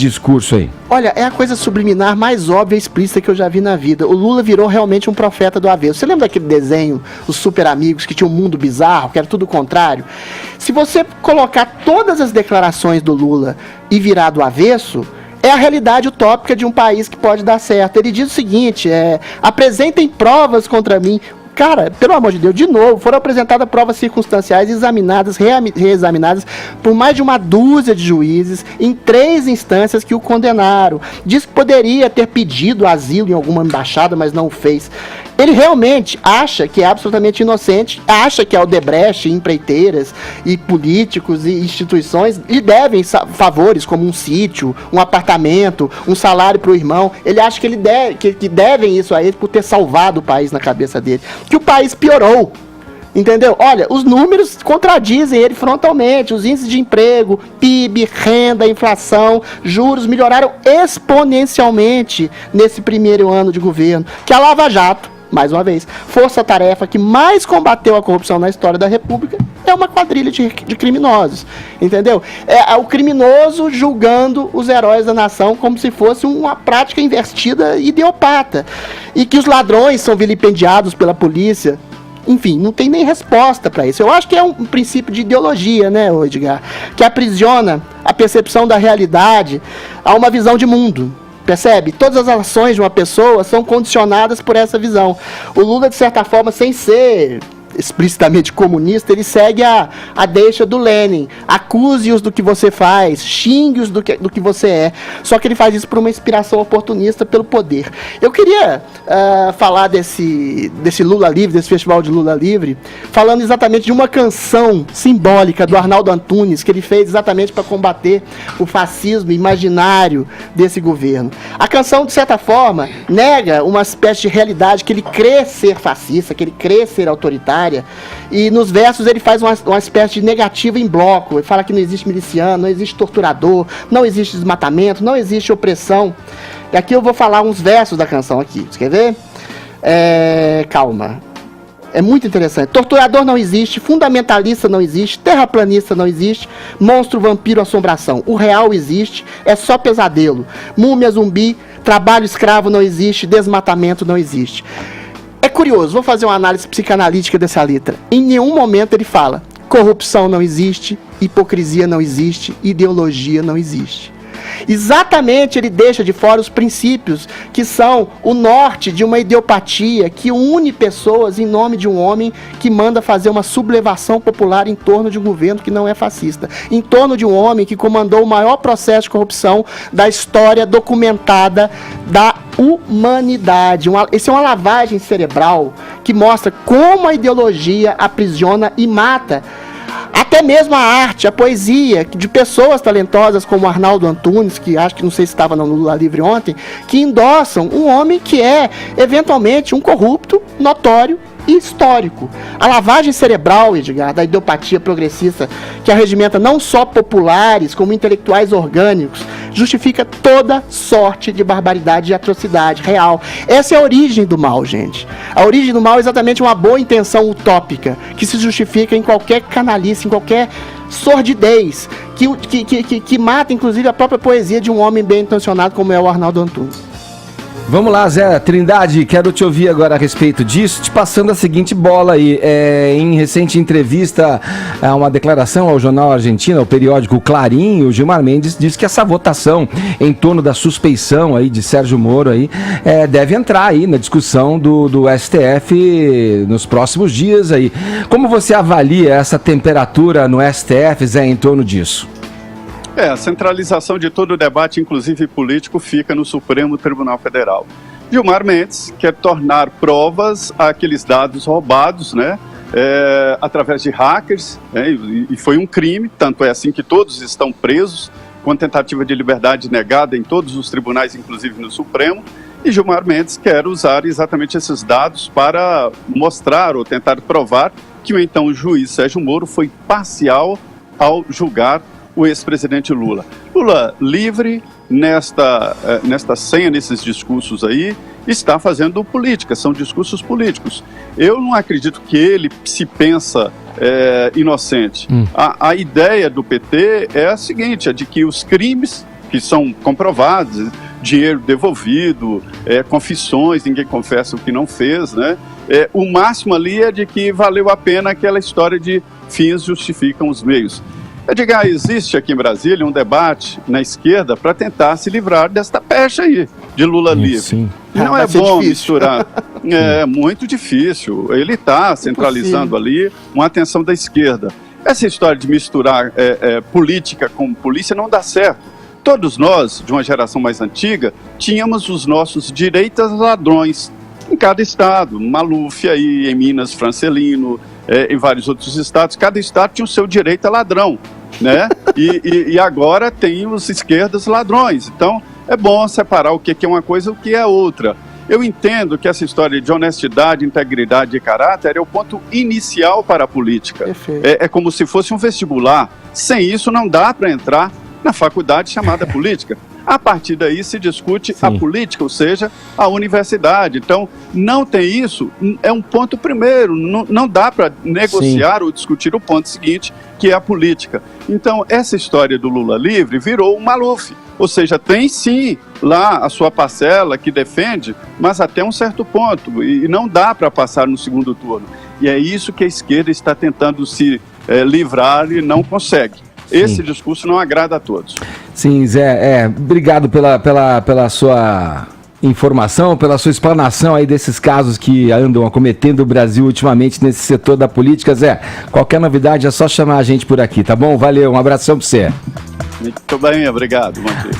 discurso aí? Olha, é a coisa subliminar mais óbvia e explícita que eu já vi na vida. O Lula virou realmente um profeta do avesso. Você lembra daquele desenho, os Super Amigos, que tinha um mundo bizarro, que era tudo o contrário? Se você colocar todas as declarações do Lula e virar do avesso, é a realidade utópica de um país que pode dar certo. Ele diz o seguinte, apresentem provas contra mim. Cara, pelo amor de Deus, de novo, foram apresentadas provas circunstanciais examinadas, reexaminadas por mais de uma dúzia de juízes em 3 instâncias que o condenaram. Diz que poderia ter pedido asilo em alguma embaixada, mas não o fez. Ele realmente acha que é absolutamente inocente, acha que a Odebrecht, empreiteiras e políticos e instituições lhe devem favores como um sítio, um apartamento, um salário para o irmão. Ele acha que devem isso a ele por ter salvado o país na cabeça dele. Que o país piorou. Entendeu? Olha, os números contradizem ele frontalmente. Os índices de emprego, PIB, renda, inflação, juros melhoraram exponencialmente nesse primeiro ano de governo. Que a Lava Jato, mais uma vez, força-tarefa que mais combateu a corrupção na história da República, é uma quadrilha de criminosos, entendeu? É o criminoso julgando os heróis da nação como se fosse uma prática investida idiopata, e que os ladrões são vilipendiados pela polícia. Enfim, não tem nem resposta para isso. Eu acho que é um princípio de ideologia, né, Edgar, que aprisiona a percepção da realidade a uma visão de mundo. Percebe? Todas as ações de uma pessoa são condicionadas por essa visão. O Lula, de certa forma, sem ser explicitamente comunista, ele segue a deixa do Lenin. Acuse-os do que você faz, xingue-os do que você é. Só que ele faz isso por uma inspiração oportunista pelo poder. Eu queria falar desse Lula Livre, desse festival de Lula Livre, falando exatamente de uma canção simbólica do Arnaldo Antunes, que ele fez exatamente para combater o fascismo imaginário desse governo. A canção, de certa forma, nega uma espécie de realidade que ele crê ser fascista, que ele crê ser autoritário, e nos versos ele faz uma espécie de negativa em bloco. Ele fala que não existe miliciano, não existe torturador, não existe desmatamento, não existe opressão. E aqui eu vou falar uns versos da canção aqui. Você quer ver? Calma. É muito interessante. Torturador não existe, fundamentalista não existe, terraplanista não existe, monstro, vampiro, assombração. O real existe, é só pesadelo. Múmia, zumbi, trabalho escravo não existe, desmatamento não existe. É curioso, vou fazer uma análise psicanalítica dessa letra. Em nenhum momento ele fala: corrupção não existe, hipocrisia não existe, ideologia não existe. Exatamente, ele deixa de fora os princípios que são o norte de uma idiopatia que une pessoas em nome de um homem que manda fazer uma sublevação popular em torno de um governo que não é fascista, em torno de um homem que comandou o maior processo de corrupção da história documentada da humanidade. Esse é uma lavagem cerebral que mostra como a ideologia aprisiona e mata até mesmo a arte, a poesia de pessoas talentosas como Arnaldo Antunes, que acho que não sei se estava no Lula Livre ontem, que endossam um homem que é eventualmente um corrupto, notório e histórico. A lavagem cerebral, Edgar, da idiopatia progressista, que arregimenta não só populares, como intelectuais orgânicos, justifica toda sorte de barbaridade e atrocidade real. Essa é a origem do mal, gente. A origem do mal é exatamente uma boa intenção utópica, que se justifica em qualquer canalice, em qualquer sordidez, que mata, inclusive, a própria poesia de um homem bem intencionado como é o Arnaldo Antunes. Vamos lá, Zé Trindade, quero te ouvir agora a respeito disso, te passando a seguinte bola aí. Em recente entrevista a uma declaração ao jornal argentino, ao periódico Clarim, o Gilmar Mendes disse que essa votação em torno da suspeição aí de Sérgio Moro aí, deve entrar aí na discussão do STF nos próximos dias aí. Como você avalia essa temperatura no STF, Zé, em torno disso? A centralização de todo o debate, inclusive político, fica no Supremo Tribunal Federal. Gilmar Mendes quer tornar provas aqueles dados roubados, né, através de hackers, e foi um crime, tanto é assim que todos estão presos, com tentativa de liberdade negada em todos os tribunais, inclusive no Supremo, e Gilmar Mendes quer usar exatamente esses dados para mostrar ou tentar provar que o então juiz Sérgio Moro foi parcial ao julgar o ex-presidente Lula. Lula livre nesta senha, nesses discursos aí, está fazendo política, são discursos políticos. Eu não acredito que ele se pensa inocente. A ideia do PT é a seguinte, é de que os crimes que são comprovados, dinheiro devolvido, confissões, ninguém confessa o que não fez, né? O máximo ali é de que valeu a pena aquela história de fins justificam os meios. Edgar, existe aqui em Brasília um debate na esquerda para tentar se livrar desta pecha aí, de Lula livre. Sim. Não é bom misturar. É muito difícil. Ele está centralizando ali uma atenção da esquerda. Essa história de misturar política com polícia não dá certo. Todos nós, de uma geração mais antiga, tínhamos os nossos direitas ladrões em cada estado. Maluf aí, em Minas, Francelino, em vários outros estados. Cada estado tinha o seu direito a ladrão, né? E agora tem os esquerdas ladrões. Então, é bom separar o que é uma coisa e o que é outra. Eu entendo que essa história de honestidade, integridade e caráter é o ponto inicial para a política. É como se fosse um vestibular. Sem isso, não dá para entrar na faculdade chamada política. A partir daí se discute a política, ou seja, a universidade. Então, não tem isso, é um ponto primeiro. Não dá para negociar ou discutir o ponto seguinte, que é a política. Então, essa história do Lula livre virou um Maluf. Ou seja, tem sim lá a sua parcela que defende, mas até um certo ponto. E não dá para passar no segundo turno. E é isso que a esquerda está tentando se livrar e não consegue. Esse discurso não agrada a todos. Sim, Zé, obrigado pela sua informação, pela sua explanação aí desses casos que andam acometendo o Brasil ultimamente nesse setor da política. Zé, qualquer novidade é só chamar a gente por aqui, tá bom? Valeu, um abração pra você. Muito bem, obrigado. Bom dia.